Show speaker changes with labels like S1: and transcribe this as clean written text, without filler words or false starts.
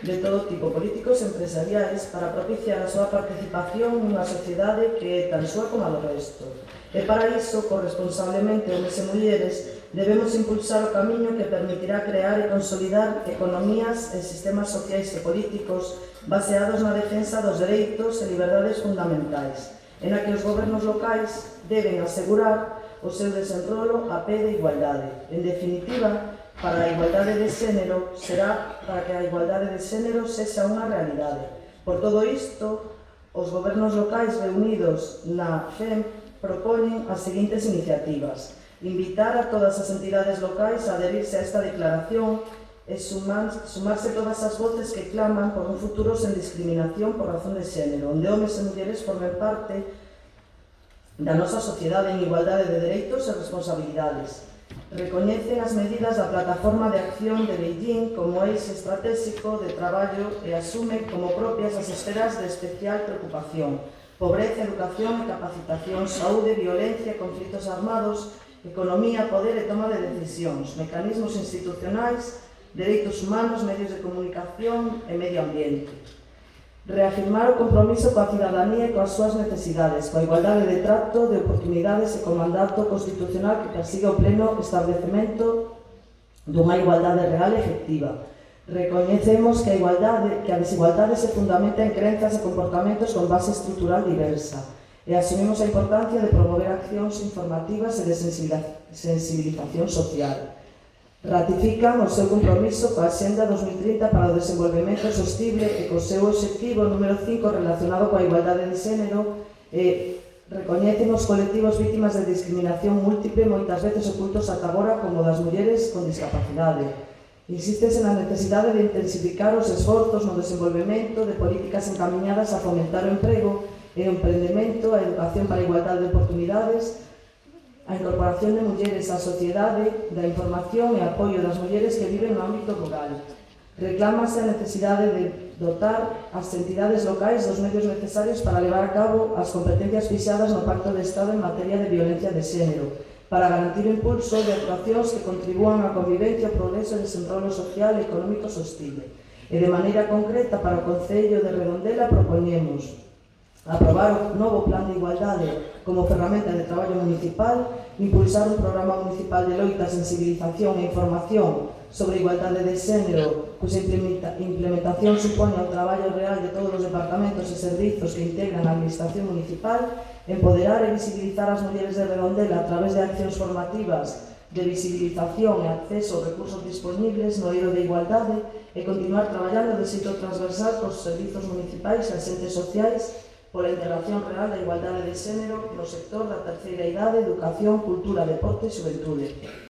S1: de todo tipo, políticos e empresariais, para propiciar a súa participación nunha sociedade que é tan súa como a do resto. E para iso, corresponsablemente, homes e mulleres, debemos impulsar o camiño que permitirá crear e consolidar economías e sistemas sociais e políticos baseados na defensa dos dereitos e liberdades fundamentais, e na que os gobernos locais deben asegurar o seu desenrolo a pé de igualdade. En definitiva, para a igualdade de xénero será para que a igualdade de xénero sexa unha realidade. Por todo isto, os gobernos locais reunidos na FEM propoñen as seguintes iniciativas: invitar a todas as entidades locais a adherirse a esta declaración e sumarse todas as voces que claman por un futuro sen discriminación por razón de xénero, onde homes e mulleres formen parte da nosa sociedade en igualdade de dereitos e responsabilidades. Recoñecen as medidas da Plataforma de Acción de Beijing como eixe estratégico de traballo e asume como propias as esferas de especial preocupación: pobreza, educación e capacitación, saúde, violencia, conflitos armados, economía, poder e toma de decisións, mecanismos institucionais, dereitos humanos, medios de comunicación e medio ambiente. Reafirmar o compromiso coa cidadanía e coas súas necesidades, coa igualdade de trato, de oportunidades e co mandato constitucional que persigue o pleno establecemento dunha igualdade real e efectiva. Recoñecemos que a desigualdade se fundamenta en crenzas e comportamentos con base estrutural diversa e asumimos a importancia de promover accións informativas e de sensibilización social. Ratifican o seu compromiso coa Axenda 2030 para o desenvolvemento sostible e co seu obxectivo número 5 relacionado coa igualdade de xénero e recoñecen os colectivos vítimas de discriminación múltiple moitas veces ocultos ata agora como das mulleres con discapacidade. Insístese na necesidade de intensificar os esforzos no desenvolvemento de políticas encamiñadas a fomentar o emprego e o emprendemento, a educación para a igualdade de oportunidades, a incorporación de mulleres á sociedade, da información e apoio das mulleres que viven no ámbito rural. Reclámase a necesidade de dotar as entidades locais dos medios necesarios para levar a cabo as competencias fixadas no Pacto de Estado en materia de violencia de xénero, para garantir o impulso de actuacións que contribúan á convivencia, ao progreso e desenrolo social e económico sostible. E de maneira concreta, para o Concello de Redondela propoñemos aprobar o novo Plan de Igualdade como ferramenta de traballo municipal, impulsar un programa municipal de loita, sensibilización e información sobre igualdade de xénero, cuxa implementación supone o traballo real de todos os departamentos e servizos que integran a administración municipal, empoderar e visibilizar as mulleres de Redondela a través de accións formativas de visibilización e acceso aos recursos disponibles no eido de igualdade e continuar traballando de xeito transversal cos servizos municipais e axentes sociais pola integración real da igualdade de xénero no sector da terceira idade, educación, cultura, deporte e xuventude.